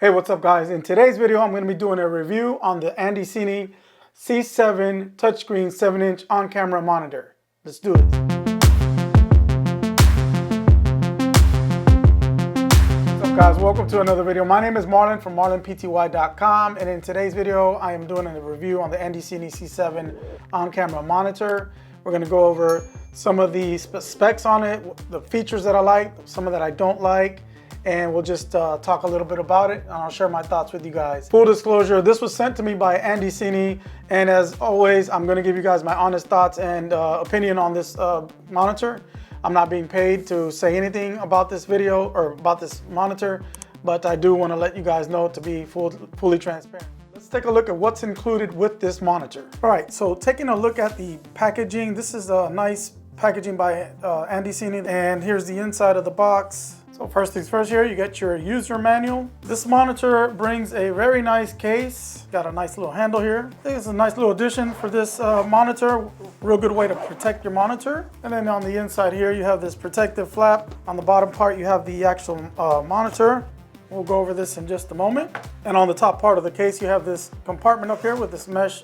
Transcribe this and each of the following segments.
Hey, what's up guys? In today's video, I'm going to be doing a review on the Andycine C7 touchscreen 7-inch on-camera monitor. Let's do it. What's up guys? Welcome to another video. My name is Marlon from marlonpty.com, and in today's video, I am doing a review on the Andycine C7 on-camera monitor. We're going to go over some of the specs on it, the features that I like, some of that I don't like, and we'll just talk a little bit about it, and I'll share my thoughts with you guys. Full disclosure, this was sent to me by Andycine, and as always, I'm going to give you guys my honest thoughts and opinion on this monitor. I'm not being paid to say anything about this video or about this monitor, but I do want to let you guys know to be fully transparent. Let's take a look at what's included with this monitor. All right, so taking a look at the packaging, this is a nice packaging by Andycine, and here's the inside of the box. So first things first, here you get your user manual. This monitor brings a very nice case. Got a nice little handle here. I think it's a nice little addition for this monitor. Real good way to protect your monitor. And then on the inside here, you have this protective flap. On the bottom part, you have the actual monitor. We'll go over this in just a moment. And on the top part of the case, you have this compartment up here with this mesh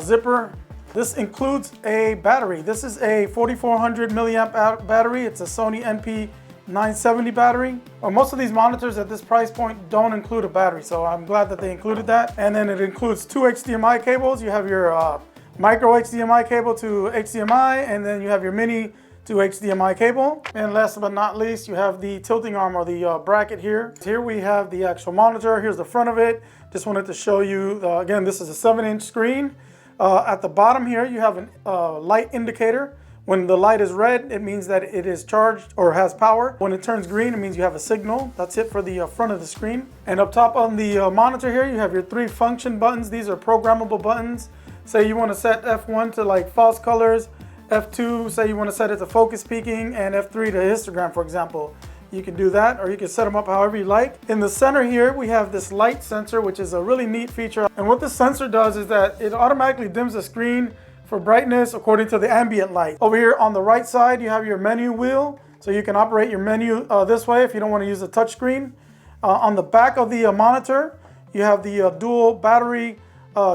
zipper. This includes a battery. This is a 4400 milliamp battery. It's a Sony NP970 battery. Well, most of these monitors at this price point don't include a battery, so I'm glad that they included that. And then it includes two HDMI cables. You have your micro HDMI cable to HDMI, and then you have your mini to HDMI cable. And last but not least, you have the tilting arm or the bracket here. Here we have the actual monitor. Here's the front of it. Just wanted to show you, again, this is a 7-inch screen. At the bottom here, you have a light indicator. When the light is red, it means that it is charged or has power. When it turns green, it means you have a signal. That's it for the front of the screen. And up top on the monitor here, you have your 3 function buttons. These are programmable buttons. Say you want to set F1 to like false colors, F2, say you want to set it to focus peaking, and F3 to histogram, for example. You can do that, or you can set them up however you like. In the center here, we have this light sensor, which is a really neat feature. And what this sensor does is that it automatically dims the screen for brightness according to the ambient light. Over here on the right side, you have your menu wheel, so you can operate your menu this way if you don't want to use a touch screen. On the back of the monitor, you have the dual battery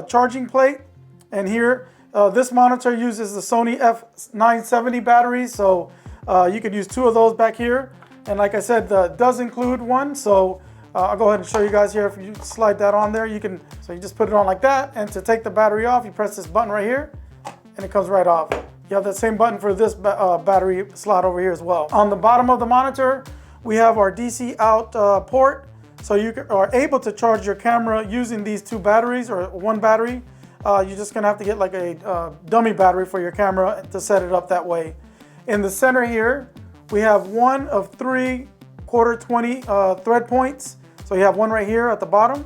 charging plate, and here this monitor uses the Sony F970 batteries, so you could use 2 of those back here. And like I said, it does include one, so I'll go ahead and show you guys here. If you slide that on there, so you just put it on like that, and to take the battery off, you press this button right here, and it comes right off. You have that same button for this battery slot over here as well. On the bottom of the monitor, we have our DC out port, so you are able to charge your camera using these 2 batteries or 1 battery. You're just gonna have to get like a dummy battery for your camera to set it up that way. In the center here, we have 1 of 3 1/4 20 thread points. So you have one right here at the bottom.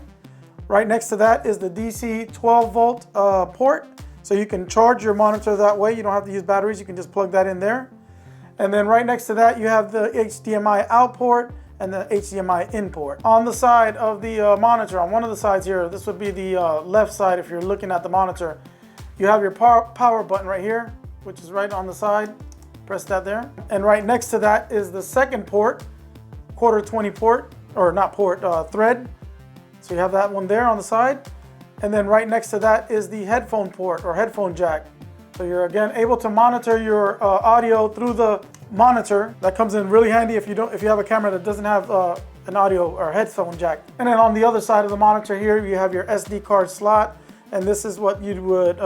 Right next to that is the DC 12 volt port. So you can charge your monitor that way. You don't have to use batteries. You can just plug that in there. And then right next to that, you have the HDMI out port and the HDMI in port. On the side of the monitor, on one of the sides here, this would be the left side if you're looking at the monitor, you have your power button right here, which is right on the side. Press that there. And right next to that is the second port, 1/4 20 port, or not port, thread. So you have that one there on the side. And then right next to that is the headphone port or headphone jack. So you're again able to monitor your audio through the monitor. That comes in really handy if you have a camera that doesn't have an audio or headphone jack. And then on the other side of the monitor here, you have your SD card slot. And this is what you would,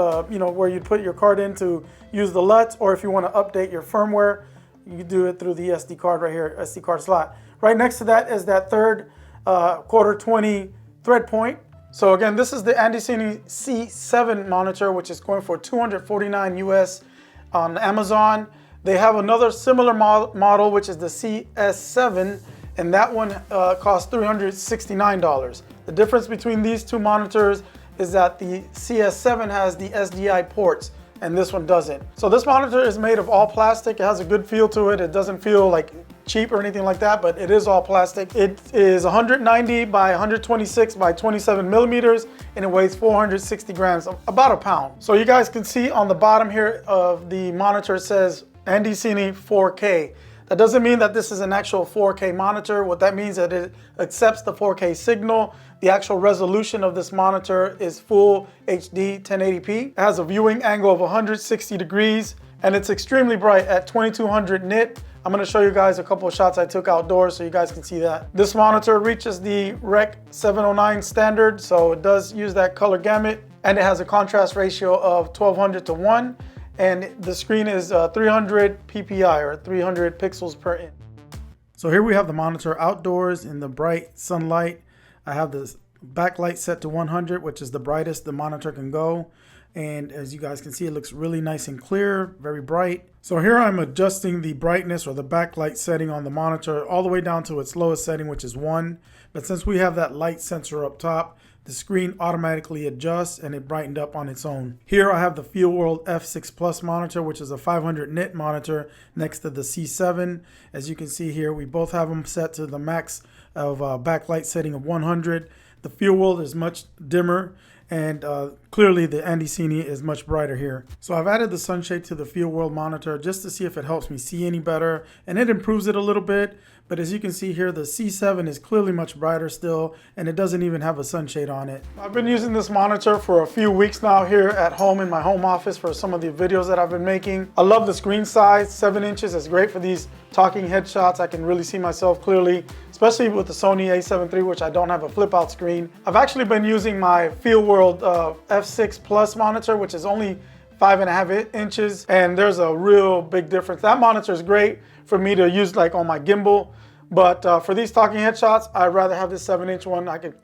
where you'd put your card in to use the LUTs, or if you want to update your firmware, you do it through the SD card right here, SD card slot. Right next to that is that third 1/4 20 thread point. So again, this is the Andycine C7 monitor, which is going for $249 US on Amazon. They have another similar model, which is the CS7, and that one costs $369. The difference between these 2 monitors is that the CS7 has the SDI ports and this one doesn't. So this monitor is made of all plastic. It has a good feel to it. It doesn't feel like cheap or anything like that, but it is all plastic. It is 190 by 126 by 27 millimeters, and it weighs 460 grams, about a pound. So you guys can see on the bottom here of the monitor, it says Andycine 4K. That doesn't mean that this is an actual 4K monitor. What that means is that it accepts the 4K signal. The actual resolution of this monitor is full HD 1080p. It has a viewing angle of 160 degrees, and it's extremely bright at 2200 nit. I'm going to show you guys a couple of shots I took outdoors so you guys can see that. This monitor reaches the Rec 709 standard, so it does use that color gamut, and it has a contrast ratio of 1200 to 1, and the screen is 300 ppi or 300 pixels per inch. So here we have the monitor outdoors in the bright sunlight. I have the backlight set to 100, which is the brightest the monitor can go. And as you guys can see, it looks really nice and clear, very bright. So here I'm adjusting the brightness or the backlight setting on the monitor all the way down to its lowest setting, which is 1. But since we have that light sensor up top, the screen automatically adjusts and it brightened up on its own. Here I have the FieldWorld F6 Plus monitor, which is a 500 nit monitor next to the C7. As you can see here, we both have them set to the max of backlight setting of 100. The FieldWorld is much dimmer, and clearly the Andycine is much brighter here. So I've added the sunshade to the FieldWorld monitor just to see if it helps me see any better, and it improves it a little bit. But as you can see here, the C7 is clearly much brighter still, and it doesn't even have a sunshade on it. I've been using this monitor for a few weeks now here at home in my home office for some of the videos that I've been making. I love the screen size. 7 inches is great for these talking headshots. I can really see myself clearly, especially with the Sony a7 III, which I don't have a flip out screen. I've actually been using my FieldWorld F6 Plus monitor, which is only 5.5 inches, and there's a real big difference. That monitor is great for me to use like on my gimbal, but for these talking headshots, I'd rather have this 7-inch one. I can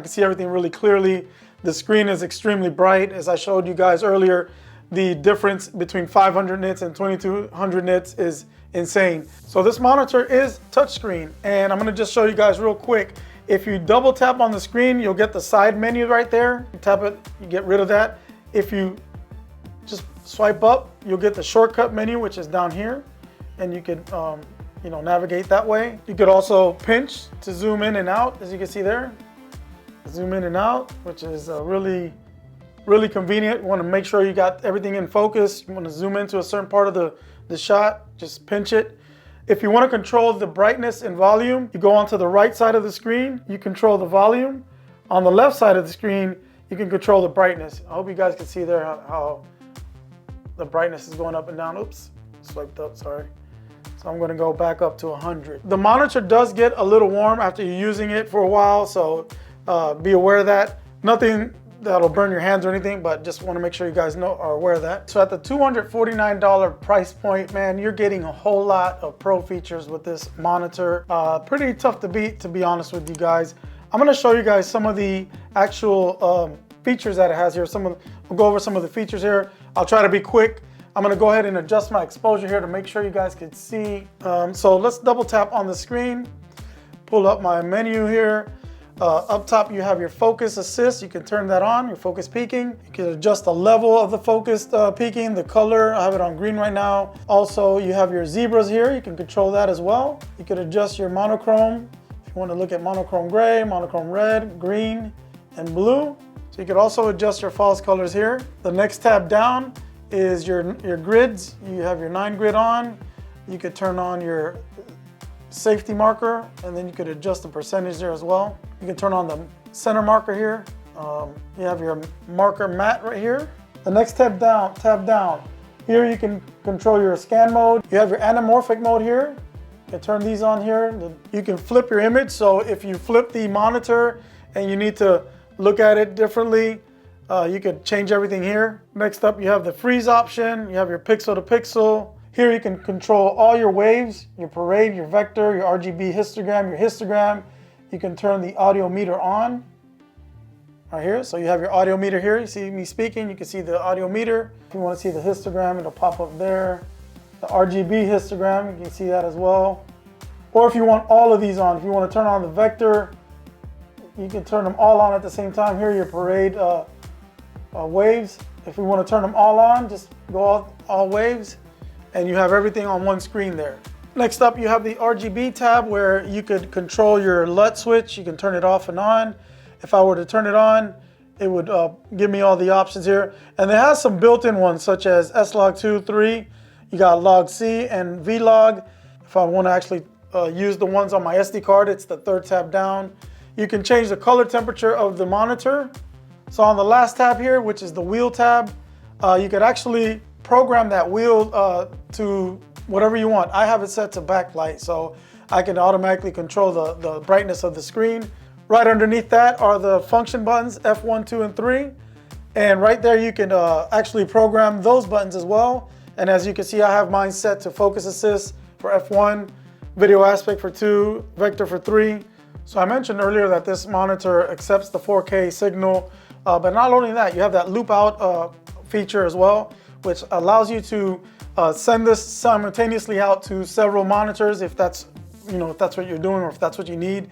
see everything really clearly. The screen is extremely bright. As I showed you guys earlier, the difference between 500 nits and 2200 nits is insane. So this monitor is touchscreen, and I'm gonna just show you guys real quick. If you double tap on the screen, you'll get the side menu right there. You tap it, you get rid of that. If you just swipe up, you'll get the shortcut menu, which is down here, and you can navigate that way. You could also pinch to zoom in and out, as you can see there. Zoom in and out, which is really convenient. You want to make sure you got everything in focus. You want to zoom into a certain part of the shot, just pinch it. If you want to control the brightness and volume, you go onto the right side of the screen, you control the volume. On the left side of the screen, you can control the brightness. I hope you guys can see there how the brightness is going up and down. Oops, swiped up, sorry. So I'm gonna go back up to 100. The monitor does get a little warm after you're using it for a while, so be aware of that. Nothing that'll burn your hands or anything, but just wanna make sure you guys are aware of that. So at the $249 price point, man, you're getting a whole lot of pro features with this monitor. Pretty tough to beat, to be honest with you guys. I'm gonna show you guys some of the actual features that it has here. We'll go over some of the features here. I'll try to be quick. I'm gonna go ahead and adjust my exposure here to make sure you guys can see. So let's double tap on the screen, pull up my menu here. Up top, you have your focus assist. You can turn that on, your focus peaking. You can adjust the level of the focus peaking, the color. I have it on green right now. Also, you have your zebras here. You can control that as well. You can adjust your monochrome. If you want to look at monochrome gray, monochrome red, green, and blue. So you can also adjust your false colors here. The next tab down is your grids. You have your 9 grid on. You could turn on your safety marker, and then you could adjust the percentage there as well. You can turn on the center marker here. You have your marker matte right here. The next tab down. Here you can control your scan mode. You have your anamorphic mode here. You can turn these on here. You can flip your image. So if you flip the monitor and you need to look at it differently, you could change everything here. Next up, you have the freeze option. You have your pixel to pixel. Here you can control all your waves, your parade, your vector, your RGB histogram, your histogram. You can turn the audio meter on right here. So you have your audio meter here. You see me speaking, you can see the audio meter. If you want to see the histogram, it'll pop up there. The RGB histogram, you can see that as well. Or if you want all of these on, if you want to turn on the vector, you can turn them all on at the same time. Here are your parade waves. If we want to turn them all on, just go all waves, and you have everything on one screen there. Next up, you have the RGB tab where you could control your LUT switch. You can turn it off and on. If I were to turn it on, it would give me all the options here. And it has some built-in ones such as S-Log 2, 3. You got Log C and V-Log. If I want to actually use the ones on my SD card, it's the third tab down. You can change the color temperature of the monitor. So on the last tab here, which is the wheel tab, you could actually program that wheel to whatever you want. I have it set to backlight, so I can automatically control the brightness of the screen. Right underneath that are the function buttons, F1, 2, and 3. And right there you can actually program those buttons as well. And as you can see, I have mine set to focus assist for F1, video aspect for 2, vector for 3. So I mentioned earlier that this monitor accepts the 4K signal, but not only that, you have that loop out feature as well, which allows you to send this simultaneously out to several monitors if that's what you're doing or if that's what you need,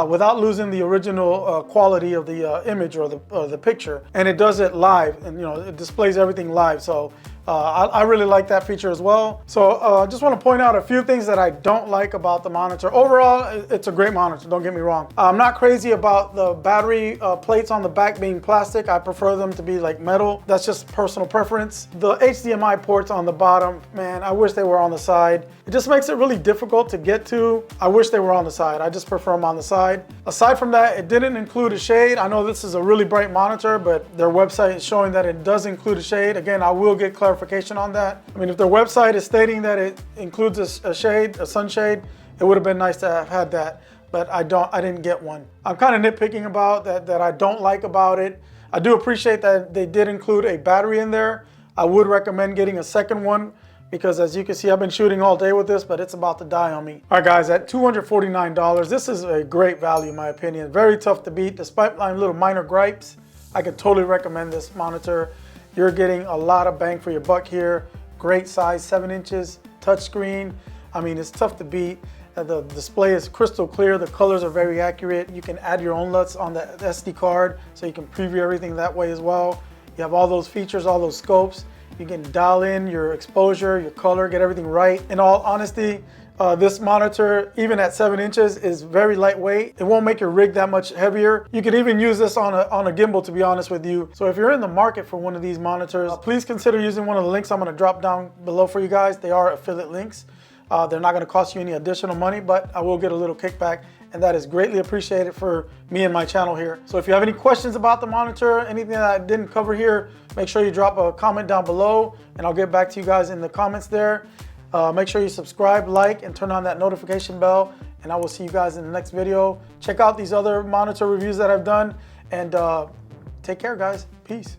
without losing the original quality of the image or the picture. And it does it live, and it displays everything live. So I really like that feature as well. So I just want to point out a few things that I don't like about the monitor. Overall, it's a great monitor, don't get me wrong. I'm not crazy about the battery plates on the back being plastic. I prefer them to be like metal. That's just personal preference. The HDMI ports on the bottom, man, I wish they were on the side. It just makes it really difficult to get to. I wish they were on the side. I just prefer them on the side. Aside from that, it didn't include a shade. I know this is a really bright monitor, but their website is showing that it does include a shade. Again, I will get clarification on that. I mean, if their website is stating that it includes a shade, a sunshade, it would have been nice to have had that, but I didn't get one. I'm kind of nitpicking about that I don't like about it. I do appreciate that they did include a battery in there. I would recommend getting a second one, because as you can see, I've been shooting all day with this, but it's about to die on me. All right, guys, at $249, this is a great value in my opinion. Very tough to beat, despite my little minor gripes. I could totally recommend this monitor. You're getting a lot of bang for your buck here. Great size, 7 inches, touchscreen. I mean, it's tough to beat. The display is crystal clear. The colors are very accurate. You can add your own LUTs on the SD card, so you can preview everything that way as well. You have all those features, all those scopes. You can dial in your exposure, your color, get everything right. In all honesty, this monitor, even at 7 inches, is very lightweight. It won't make your rig that much heavier. You could even use this on a gimbal, to be honest with you. So if you're in the market for one of these monitors, please consider using one of the links I'm gonna drop down below for you guys. They are affiliate links. They're not gonna cost you any additional money, but I will get a little kickback, and that is greatly appreciated for me and my channel here. So if you have any questions about the monitor, anything that I didn't cover here, make sure you drop a comment down below, and I'll get back to you guys in the comments there. Make sure you subscribe, like, and turn on that notification bell, and I will see you guys in the next video. Check out these other monitor reviews that I've done, and take care, guys. Peace.